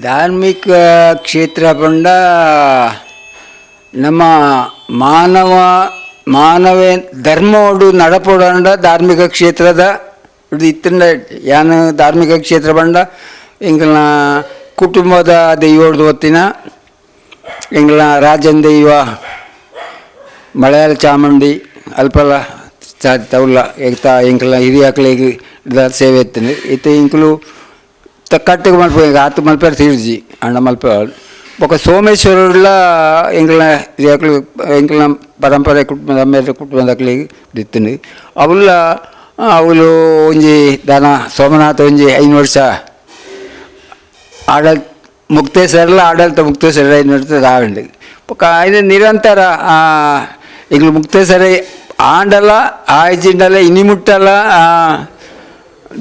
ಧಾರ್ಮಿಕ ಕ್ಷೇತ್ರ ಪಂಡ ನಮ್ಮ ಮಾನವ ಧರ್ಮೋಡು ನಡಪೋಡ ಧಾರ್ಮಿಕ ಕ್ಷೇತ್ರದ ಇತ್ತಂಡ ಯಾನು ಧಾರ್ಮಿಕ ಕ್ಷೇತ್ರ ಪಂಡ ಎಂಗಳ ಕುಟುಂಬದ ದೈವೋಡ್ದು ಹೊತ್ತಿನ ಎಂಗಳ ರಾಜನ್ ದೈವ ಮಲಯಾಳ ಚಾಮುಂಡಿ ಅಲ್ಪಲ ತೌಲ ಏಕ್ತಾ ಎಂಕಲ ಹಿರಿಯಾಕಳಿಗೆ ಸೇವೆ ಎತ್ತಂಡು ಇತ್ತೆ ಇಂಕಲು ಕಟ್ಟಿಗೆ ಮಲ್ಪ ಆತು ಮಲ್ಪೇರು ತೀರ್ಜಿ ಅಣ್ಣ ಮಲ್ಪ ಬೊಕ್ಕ ಸೋಮೇಶ್ವರಲ್ಲ ಎಂಕಲ ಹಿರಿಯಾಕಳು ಎಂಕಲ ಪರಂಪರೆ ಕುಟುಂಬದ ಅಮ್ಮೇರ ಕುಟುಂಬದಕ್ಲಿಗೆ ದಿತ್ತಂಡು ಅವಳು ಒಂಜಿ ದಾನ ಸೋಮನಾಥ ಒಂಜಿ 5 ವರ್ಷ ಮುಕ್ತೇಶ್ವರಲ್ಲ ಆಡಳಿತ ಮುಕ್ತೇಶ್ವರ 5 ವರ್ಷ ಆವಂಡು ಬೊಕ್ಕ ಇದು ನಿರಂತರ ಈಗ ಮುಕ್ತೇಶ್ವರ ಆಂಡಲ್ಲ ಆಯ್ಜಿಂಡಲ್ಲ ಇನಿ ಮುಟ್ಟಲ್ಲ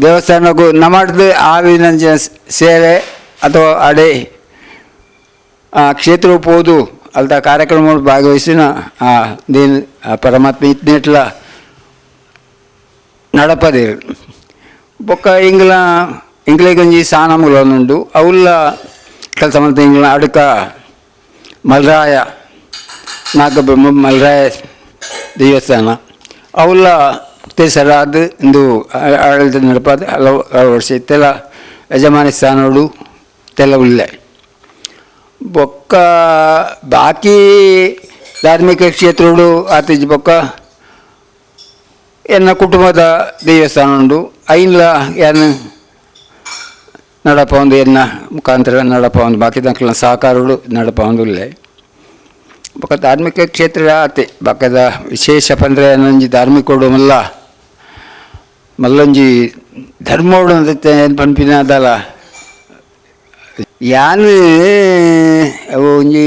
ದೇವಸ್ಥಾನಕ್ಕೂ ನಮ್ಮದು ಆವಿನ ಸೇವೆ ಅಥವಾ ಅಡೆ ಕ್ಷೇತ್ರಕ್ಕೆ ಹೋದು ಅಲ್ದ ಕಾರ್ಯಕ್ರಮಗಳು ಭಾಗವಹಿಸಿನ ದೇನು ಪರಮಾತ್ಮ ಇತ್ನೆಟ್ಲ ನಡಪದೇರು ಬೊಕ್ಕ ಇಂಗ್ಲಿಗೊಂಜಿ ಸಾನಮುಲೊಂದುಂಡು ಅವಲ್ಲ ಕೆಲಸ ಮಾಡ್ತಾ ಇಂಗ್ಲ ಅಡುಕ ಮಲ್ರಾಯ ನಾಗಬ್ರಹ್ಮ ಮಲ್ರಾಯ ದೇವಸ್ಥಾನ ಅವಲ್ಲ ಮುಕ್ತೇಶ್ವರಾದ ಇಂದು ಆಡಳಿತ ನಡಪಾದ ಹಲವು ವರ್ಷ ಇತ್ತೆಲ್ಲ ಯಜಮಾನಿ ಸ್ಥಾನಗಳು ಇತ್ತೆಲ್ಲ ಉಳ್ಳೆ ಬೊಕ್ಕ ಬಾಕಿ ಧಾರ್ಮಿಕ ಕ್ಷೇತ್ರಗಳು ಆತಿಜಿ ಬೊಕ್ಕ ಎನ್ನ ಕುಟುಂಬದ ದೇವಸ್ಥಾನ ಉಂಡು ಐನ್ಲ ಏನು ನಡಪ ಒಂದು ಎನ್ನ ಮುಖಾಂತರ ನಡಪ ಒಂದು ಬಾಕಿ ದಾಖಲ ಸಹಕಾರಗಳು ನಡಪ ಒಂದು ಉಳ್ಳೆ ಬೊಕ್ಕ ಧಾರ್ಮಿಕ ಕ್ಷೇತ್ರ ಆತೆ ಬಕ್ಕದ ವಿಶೇಷ ಪಂದ್ರೆ ಒಂಜಿ ಧಾರ್ಮಿಕೋಡು ಮಲ್ಲೊಂಜಿ ಧರ್ಮೋಡು ಏನು ಪಂಪಿನ ಅದಲ್ಲ ಯಾನು ಅವು ಒಂಜಿ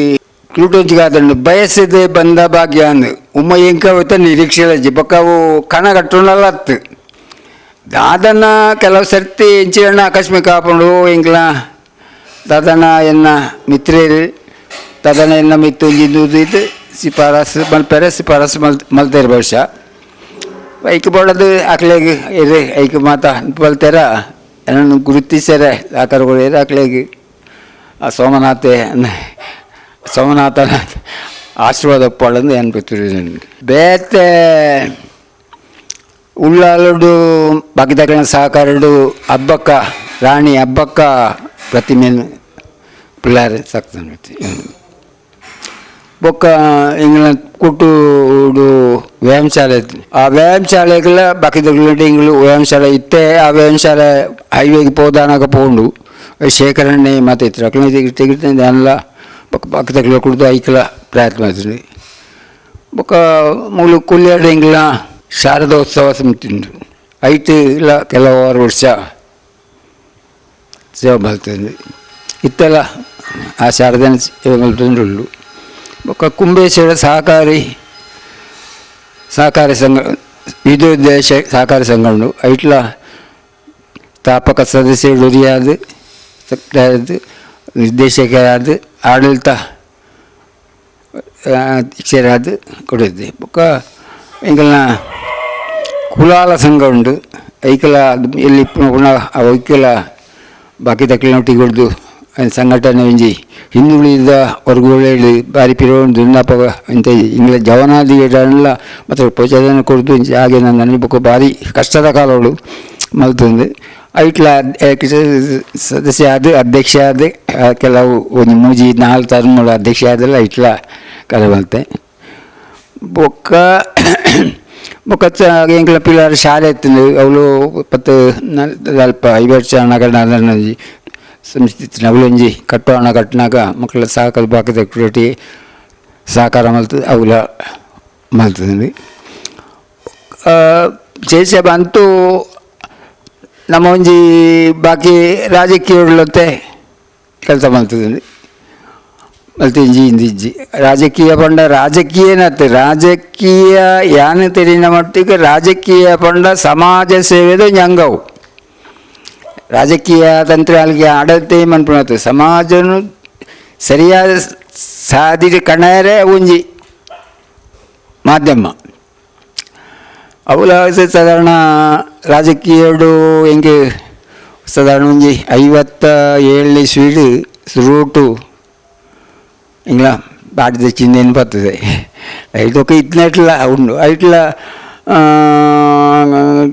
ಕ್ಲೂಟೊಂಜಿಗಾದಂಡು ಬಯಸದೆ ಬಂದ ಭಾಗ್ಯ ಅಂದು ಉಮ್ಮ ಎಂಕ ಹೋಯ್ತ ನಿರೀಕ್ಷೆ ಬೊಕ್ಕ ಅವು ಕಣ ಕಟ್ಟೋಣಲ್ಲ ಹತ್ತು ದಾದನ ಕೆಲವು ಸರ್ತಿ ಎಂಚಿನ ಆಕಸ್ಮಿಕ ಹಾಕೊಂಡು ಎಂಕ್ಲ ದಾದನ ಎನ್ನ ಮಿತ್ರೇರು ತದನ ಎನ್ನ ಮಿತ್ತು ಇದು ಶಿಫಾರಸು ಮಲ್ಪೆರೆ ಶಿಫಾರಸು ಮಲ್ತೇರು ಬಹುಶ ಐಕ್ ಬೋಡದು ಆಕಳಿಗೆ ಇದೆ ಐಕ್ ಮಾತ ಬಲ್ತಾರ ಏನನ್ನು ಗುರುತಿಸ್ಯಾರೆ ಆಕಾರಗಳು ಇದೆ ಆಕಳಿಗೆ ಆ ಸೋಮನಾಥನ ಆಶೀರ್ವಾದ ಒಪ್ಪಳಂದು ಏನು ಗೊತ್ತಿರೋದು ಬೇತೆ ಉಳ್ಳಾಲುಡು ಬಾಕಿದಾಕಳ ಸಹಕಾರಡು ಹಬ್ಬಕ್ಕ ರಾಣಿ ಹಬ್ಬಕ್ಕ ಪ್ರತಿಮೆಯನ್ನು ಪಿಳ್ಳಾರೆ ಸಾಕ್ತಾನೆ ಬೊಕ್ಕ ಇಂಗ್ಲ ಕುಟುಡು ವ್ಯಾಯಾಮ ಶಾಲೆ ಆ ವ್ಯಾಯಾಮ ಶಾಲೆಗಳ ಬಾಕಿದಗಳು ಇಂಗ್ಲು ವ್ಯಾಯಾಮ ಶಾಲೆ ಇತ್ತೆ ಆ ವ್ಯಾಯಾಮ ಶಾಲೆ ಹೈವೇಗೆ ಪೋದಾನಾಗ ಪೋಂಡು ಶೇಖರಣೆ ಮತ್ತು ಇತ್ತು ಅಕ್ಳ ತೆಗಿರ್ತಂದೆ ಎಲ್ಲ ಬೊಕ್ಕ ಬಾಕಿದಗಳು ಕುಡಿದು ಐಕಲ ಪ್ರಯತ್ನ ಮಾಡ್ತೀನಿ ಬೊಕ್ಕ ಮೂಲು ಕುಲ್ಯಾಡ ಇಂಗ್ಲ ಶಾರದೋತ್ಸವ ಸಮಿತಿಂಡು ಐಟು ಇಲ್ಲ ಕೆಲವಾರು ವರ್ಷ ಸೇವೆ ಮಾಡ್ತಂದು ಇತ್ತೆಲ್ಲ ಆ ಶಾರದನ ಸೇವೆ ಮಾಡ್ತಂಡು ಬೊಕ್ಕ ಕುಂಬೇಶ್ವರ ಸಹಕಾರಿ ಸಂಘ ವಿದ್ಯೋದ್ದೇಶ ಸಹಕಾರಿ ಸಂಘ ಉಂಡು ಐಟ್ಲ ಸ್ಥಾಪಕ ಸದಸ್ಯರು ಹಿರಿಯಾದ ನಿರ್ದೇಶಕರಾದ ಆಡಳಿತ ಅಧ್ಯಕ್ಷರಾದ ಕೊಡಿದ್ದೆ ಬೊಕ್ಕ ಎಂಕಲ್ನ ಕುಲಾಲ ಸಂಘ ಉಂಡು ಐಕಲ ಎಲ್ಲಿ ಪುನಃ ಐಕಲ ಬಾಕಿ ತಕ್ಕಲಿನೊಟ್ಟಿಗೆ ಹೊಡೆದು ಸಂಘಟನೆ ಒಂಜಿ ಹಿಂದುಳಿದ ವರ್ಗಗಳು ಬಾರಿ ಪಿರೋಂದು ನಪ್ಪ ಇಂಥ ಇಂಗ್ಲ ಜವನಾದಿಗಳೆಲ್ಲ ಮತ್ತು ಪ್ರಚೋದನೆ ಕೊಡ್ದು ಹಾಗೆ ನನ್ನ ಅನಿಬೇಕು ಭಾರಿ ಕಷ್ಟದ ಕಾಲಗಳು ಮಲ್ತಂದು ಐಟ್ಲ ಸದಸ್ಯ ಆದ ಅಧ್ಯಕ್ಷ ಆದ ಕೆಲವು ಒಂದು 3-4 ತರ್ಮಗಳು ಅಧ್ಯಕ್ಷ ಆದಲ್ಲ ಐಟ್ಲ ಕರೆ ಮಲ್ತೆ ಬೊಕ್ಕ ಎಂಕ್ಲ ಪಿಲ್ಲರ್ ಶಾಲೆ ಎತ್ತಂದು ಅವಳು 5 ವರ್ಷ ನಗರ ಸಂಸ್ಥೆ ಅವಳೊಂಜಿ ಕಟ್ಟೋಣ ಕಟ್ಟಿನಾಗ ಮಕ್ಕಳ ಸಹಕಾರ ಬಾಕಿದ ಕ್ರಿಯೇಟಿ ಸಹಕಾರ ಮಲ್ತದೆ ಅವಳ ಮಲ್ತದೆ ಜೇಸ ಬಂತು ನಮ್ಮ ಒಂಜಿ ಬಾಕಿ ರಾಜಕೀಯಗಳತ್ತೆ ಕೆಲಸ ಮಲ್ತದೆ ಮಲ್ತು ಇಂಜಿ ರಾಜಕೀಯ ಪಂಡ ರಾಜಕೀಯನತ್ತೆ ರಾಜಕೀಯ ಯಾನು ತೆರಿನ ಮಟ್ಟಿಗೆ ರಾಜಕೀಯ ಪಂಡ ಸಮಾಜ ಸೇವೆದು ಅಂಗವು ರಾಜಕೀಯ ತಂತ್ರ ಅಲ್ಲಿಗೆ ಆಡಳಿತ ಮನ್ಪುಣತ್ತು ಸಮಾಜನು ಸರಿಯಾದ ಸಾಧಿಸಿ ಕಣಯರೇ ಒಂಜಿ ಮಾಧ್ಯಮ ಅವಳ ಸಾಧಾರಣ ರಾಜಕೀಯಡು ಹೆಂಗೆ ಸಾಧಾರಣ ಒಂಜಿ 57 ಸ್ವೀಡು ರೂಟು ಇಂಗ್ಲ ಪಾರ್ಟಿ తెచ్చింది పడుతుంది అయితే ఒక ఇట్లా ఉండు ఇట్లా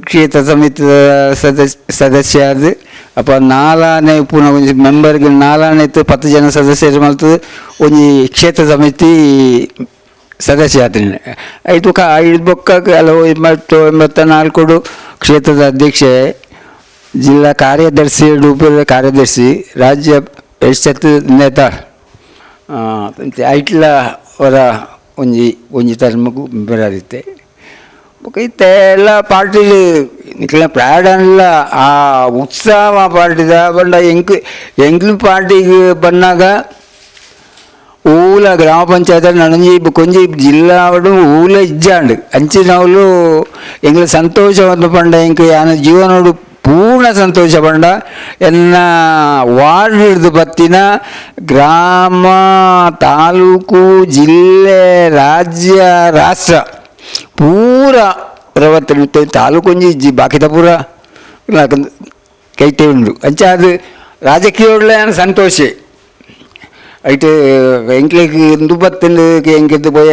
ಕ್ಷೇತ್ರ ಸಮಿತಿ ಸದಸ್ಯ ಅದು ಅಪ್ಪ ನಾಲಾನೆ ಪುನಃ ಒಂಜಿ ಮೆಂಬರ್ಗೆ ನಾಲಾನೆ 10 ಜನ ಸದಸ್ಯರು ಮಲ್ತದೆ ಒಂಜಿ ಕ್ಷೇತ್ರ ಸಮಿತಿ ಸದಸ್ಯ ಆತನೇ ಐದು ಐದು ಬೊಕ್ಕ ಕೆಲವು 84 ಕ್ಷೇತ್ರದ ಅಧ್ಯಕ್ಷೆ ಜಿಲ್ಲಾ ಕಾರ್ಯದರ್ಶಿ ರೂಪದ ಕಾರ್ಯದರ್ಶಿ ರಾಜ್ಯ ಪರಿಷತ್ ನೇತಾ ಐಟ್ಲ ಅವರ ಒಂಜಿ ಟರ್ಮಗೂ ಮೆಂಬರ್ ಆದಿತ್ತೆ ಇತ್ತೆ ಎಲ್ಲ ಪಾರ್ಟಿಲಿ ನಿಕ್ಲ ಪ್ರಾಡಲ್ಲ ಆ ಉತ್ಸಾಹ ಪಾರ್ಟಿದ ಬಂಡ ಎಂಕ್ಲು ಪಾರ್ಟಿಗೆ ಬಂದಾಗ ಊಲ ಗ್ರಾಮ ಪಂಚಾಯತ್ ನನಂಜಿ ಕೊಂಚಿ ಜಿಲ್ಲಾ ಊಲ ಇಜ್ಜಾಂಡು ಅಂಚಿನವಳು ಎಂಗ್ಲ ಸಂತೋಷವನ್ನು ಪಂಡ ಎಂಕ್ ಯಾನ ಜೀವನೋಡು ಪೂರ್ಣ ಸಂತೋಷ ಪಂಡ ಎನ್ನ ವಾರ್ಡ್ ಹಿಡಿದು ಬತ್ತಿನ ಗ್ರಾಮ ತಾಲೂಕು ಜಿಲ್ಲೆ ರಾಜ್ಯ ರಾಷ್ಟ್ರ ಪೂರ ಪ್ರವರ್ತನೆ ತಾಲೂಕು ಒಂಜಿ ಬಾಕಿದ ಪೂರ ಕೈಟೆ ಉಂಡು ಅಂಚ ಅದು ರಾಜಕೀಯ ಸಂತೋಷ ಐಟು ಎಂಕ್ಲೆಗ್ ದುಬತ್ತಂದು ಎಂಕಿದ್ದು ಪೋಯಿ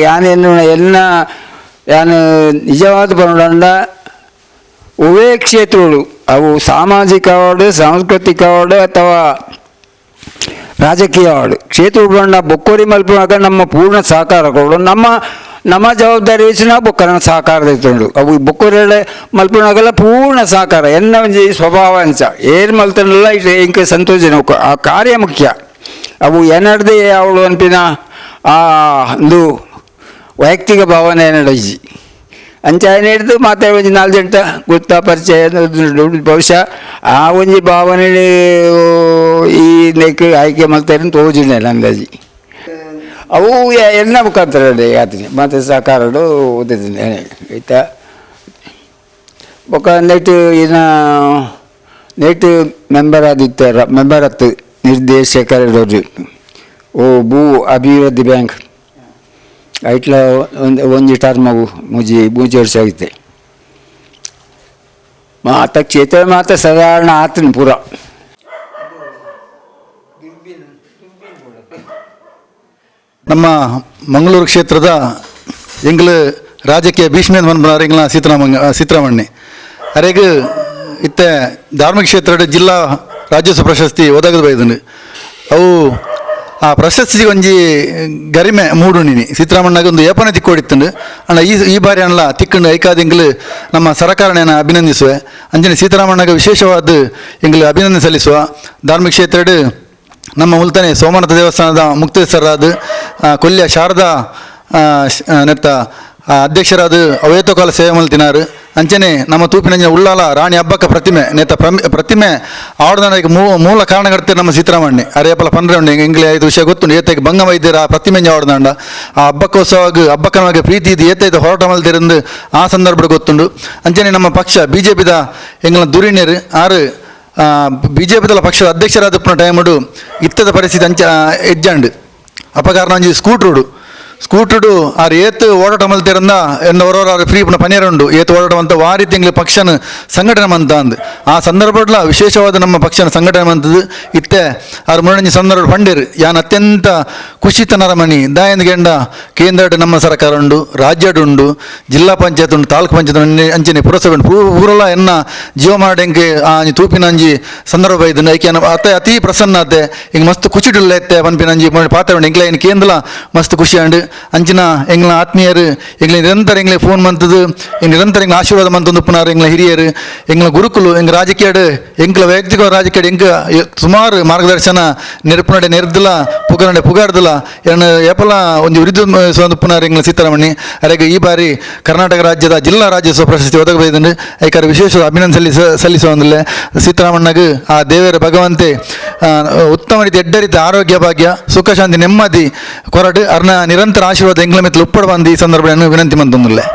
ಯಾನೇನು ಎಲ್ಲ ಯಾನು ನಿಜವಾದ ಪಂಡ ಒವೇ ಕ್ಷೇತ್ರಗಳು ಅವು ಸಾಮಾಜಿಕ ಅವಾರ್ಡು ಸಾಂಸ್ಕೃತಿಕ ಅವಾರ್ಡು ಅಥವಾ ರಾಜಕೀಯ ಅವಾರ್ಡು ಕ್ಷೇತ್ರಗಳು ಬಂಡ ಬೊಕ್ಕೋರಿ ಮಲ್ಪುವಾಗ ನಮ್ಮ ಪೂರ್ಣ ಸಹಕಾರ ಕೊಡು ನಮ್ಮ ಜವಾಬ್ದಾರಿ ವಹಿಸಿ ನಾವು ಬೊಕ್ಕರನ್ನ ಸಹಕಾರ ತೆಗೆದುಕೊಂಡು ಅವು ಬೊಕ್ಕೋರೆಲ್ಲ ಮಲ್ಪುವಾಗೆಲ್ಲ ಪೂರ್ಣ ಸಹಕಾರ ಎನ್ನ ಒಂಜಿ ಸ್ವಭಾವ ಅಂಚ ಏನು ಮಲ್ತನಲ್ಲ ಇದು ಎಂಕ ಸಂತೋಷ ಆ ಕಾರ್ಯ ಮುಖ್ಯ ಅವು ಏನಡ್ದೆ ಅವಳು ಅನ್ಪಿನ ಆ ಒಂದು ವೈಯಕ್ತಿಕ ಭಾವನೆ ಏನಡಜಿ ಅಂಚ ಏನು ಹಿಡಿದು ಮಾತಾಡಿ ಒಂಜಿ 4 ಗಂಟೆ ಗೊತ್ತಾ ಪರಿಚಯ ಬಹುಶಃ ಆ ಒಂಜಿ ಭಾವನೆ ಈ ನೆಕ್ ಆಯ್ಕೆ ಮಾಡ್ತಾರೆ ತೋಜಿಲ್ಲ ಅಂದಾಜಿ ಅವು ಎಲ್ಲ ಮುಖಾಂತರ ಆತೀನಿ ಮತ್ತು ಸಹಕಾರಗಳು ಓದಿದ್ದೀನಿ ಆಯ್ತಾ ಬೊಕ್ಕ ನೆಟ್ ಇನ್ನು ನೆಟ್ ಮೆಂಬರ್ ಹತ್ತು ನಿರ್ದೇಶಕರು ಓ ಭೂ ಅಭಿವೃದ್ಧಿ ಬ್ಯಾಂಕ್ ಐಟ್ಲ ಒಂಜಿ ಟರ್ಮವು ಮೂಜಿ ವರ್ಷ ಆಗಿತ್ತೆ ಮಾತ ಕ್ಷೇತ್ರ ಮಾತ್ರ ಸಾಧಾರಣ ಆತನ ಪೂರ ನಮ್ಮ ಮಂಗಳೂರು ಕ್ಷೇತ್ರದ ಎಂಗ್ಲ ರಾಜಕೀಯ ಭೀಷ್ಮ ಮನ್ಬನಾರ ಎಂಗ್ಲ ಸಿದ್ದರಾಮಣ್ಣೆ ಅರೆಗೆ ಇತ್ತೆ ಧಾರ್ಮಿಕ ಕ್ಷೇತ್ರದ ಜಿಲ್ಲಾ ರಾಜ್ಯೋತ್ಸವ ಪ್ರಶಸ್ತಿ ಒದಗದು ಬೈದನು ಅವು ಆ ಪ್ರಶಸ್ತಿ ಒಂಜಿ ಗರಿಮೆ ಮೂಡುಣಿನಿ ಸಿದ್ದರಾಮಣ್ಣಗೆ ಒಂದು ಏಪನೆ ತಿಕ್ಕೋಡಿತ್ತಂಡು ಅಣ್ಣ ಈ ಬಾರಿ ಅಣ್ಣ ತಿಕ್ಕಂಡು ಐಕಾದಿಂಗ್ಲು ನಮ್ಮ ಸರಕಾರನ ಅಭಿನಂದಿಸುವೆ ಅಂಜನೆ ಸಿದ್ದರಾಮಣ್ಣಗೆ ವಿಶೇಷವಾದ ಎಂಗ್ಲು ಅಭಿನಂದನೆ ಸಲ್ಲಿಸುವ ಧಾರ್ಮಿಕ ಕ್ಷೇತ್ರದ ನಮ್ಮ ಮುಲ್ತಾನೆ ಸೋಮನಾಥ ದೇವಸ್ಥಾನದ ಮುಕ್ತೇಶ್ವರರಾದ ಕೊಲ್ಯ ಶಾರದಾ ನೆತ್ತ ಅಧ್ಯಕ್ಷರಾದ ಅವೇತೋಕಾಲ ಸೇವೆ ಮಲ್ತಿನಾರು ಅಂಚನೆ ನಮ್ಮ ತೂಪಿನಂಜಿನ ಉಳ್ಳಾಲ ರಾಣಿ ಹಬ್ಬಕ್ಕ ಪ್ರತಿಮೆ ನೇತ ಪ್ರತಿಮೆ ಆವಡದಾನಕ್ಕೆ ಮೂಲ ಕಾರಣಗರ್ತೆ ನಮ್ಮ ಸಿದ್ದರಾಮಣ್ಣೆ ಅರೇಪಲ ಪಂಡ್ರೆ ಎಂಗ್ಲೆ 5 ವಿಷಯ ಗೊತ್ತುಂಡು ಏತಕ್ಕೆ ಭಂಗ ವೈದ್ಯರ ಪ್ರತಿಮೆ ಆವಡದಾಂಡ ಆ ಹಬ್ಬಕ್ಕೋತ್ಸವ ಹಬ್ಬಕ್ಕನವಾಗಿ ಪ್ರೀತಿ ಇದು ಏತೈತೆ ಹೋರಾಟ ಮಲ್ತಿರಂದು ಆ ಸಂದರ್ಭ ಗೊತ್ತುಂಡು ಅಂಚನೆ ನಮ್ಮ ಪಕ್ಷ BJPದ ಎಂಗ್ಲ ದುರಿಣ್ಯರು ಆರು BJPದ ಪಕ್ಷದ ಅಧ್ಯಕ್ಷರಾದ ಟೈಮಡು ಇತ್ತದ ಪರಿಸ್ಥಿತಿ ಅಂಚ ಹೆಜ್ಜಾಂಡು ಅಪಕಾರಣ ಒಂಜಿ ಸ್ಕೂಟ್ರುಡು ಆರು ಏತು ಓಡಾಟ ಮಲ್ತಿರಂದ ಎಂದ ಹೊರವರ ಫ್ರೀ ಪುನಃ ಪನೇರುಂಡು ಏತು ಓಡಾಟ ಮಂತ ವಾರಿ ತಿಂಗಳು ಪಕ್ಷನ ಸಂಘಟನೆ ಮಂತ ಅಂದು ಆ ಸಂದರ್ಭಡ್ಲ ವಿಶೇಷವಾದ ನಮ್ಮ ಪಕ್ಷನ ಸಂಘಟನೆ ಮಂತದ್ದು ಇತ್ತೆ ಆರು ಮುರಣಿ ಸಂದರ್ಭ ಪಂಡಿರು ಯಾನ್ ಅತ್ಯಂತ ಖುಷಿತನರ ಮಣಿ ದಾಯಂದ ಗೆಂಡ ಕೇಂದ್ರ ನಮ್ಮ ಸರ್ಕಾರ ಉಂಡು ರಾಜ್ಯಡು ಉಂಡು ಜಿಲ್ಲಾ ಪಂಚಾಯತ್ ಉಂಡು ತಾಲೂಕು ಪಂಚಾಯತ್ ಅಂಚನೆ ಪುರಸಭೆ ಉಂಡು ಪೂರಲ ಎನ್ನ ಜೀವ ಮಾಡಂಗೆ ಆ ತೂಪಿನಂಜಿ ಸಂದರ್ಭ ಇದನ್ನು ಐಕೆ ಅತ್ತೆ ಅತಿ ಪ್ರಸನ್ನ ಅತ್ತೆ ಈಗ ಮಸ್ತ್ ಖುಷಿಡುಲ್ಲ ಎತ್ತೆ ಪನ್ಪಿನಂಜಿ ಪಾತ್ರ ಉಂಡು ಎಂಗ್ಲ ಏನು ಕೇಂದ್ರ ಮಸ್ತ್ ಖುಷಿ ಅಂಡು ಅಂಚಿನ ಎಂಗ್ಲ ಆತ್ಮೀಯರು ಎಂಗ್ಲ ನಿರಂತರ ಎಂಗ್ಲೆ ಫೋನ್ ಮಂತದ್ದು ನಿರಂತರ ಎಂಗ್ಲ ಆಶೀರ್ವಾದ ಮಂತೊಂದು ಪುನರ್ ಎಂಗ್ಲ ಹಿರಿಯರು ಎಂಗ್ಲ ಗುರುಕುಲು ಎಂಗ್ ರಾಜಕೀಯ ಎಂಗ್ಲ ವೈಯಕ್ತಿಕ ರಾಜಕೀಯ ಎಂಗ್ ಸುಮಾರು ಮಾರ್ಗದರ್ಶನ ನೆರಪುನಡೆ ನೆರೆದಿಲ್ಲ ಪುಗಾರ್ದಿಲ್ಲ ಏನು ಏಪಲ ಒಂದು ವಿರುದ್ಧ ಪುನರ್ ಎಂಗ್ಲ ಸಿದ್ದರಾಮಣ್ಣೆ ಅರೆಗೆ ಈ ಬಾರಿ ಕರ್ನಾಟಕ ರಾಜ್ಯದ ಜಿಲ್ಲಾ ರಾಜ್ಯೋತ್ಸವ ಪ್ರಶಸ್ತಿ ಒದಗಬೇಕಂದು ಐಕಾರ ವಿಶೇಷ ಅಭಿನಂದನೆ ಸಲ್ಲಿಸುವಂದಿಲ್ಲ ಸಿದ್ದರಾಮಣ್ಣಗೆ ಆ ದೇವರ ಭಗವಂತೆ ಉತ್ತಮ ರೀತಿ ಎಡ್ಡರಿತ ಆರೋಗ್ಯ ಭಾಗ್ಯ ಸುಖ ಶಾಂತಿ ನೆಮ್ಮದಿ ಕೊರಡು ಅರ್ನ ನಿರಂತರ ಆಶೀರ್ವಾದ ಎಂಗ್ಲ ಮೆತ್ತಲು ಉಪ್ಪಡ ಬಂದು ಈ ಸಂದರ್ಭ ವಿನಂತಿ ಮಂತೊಂದುಲ್ಲೆ.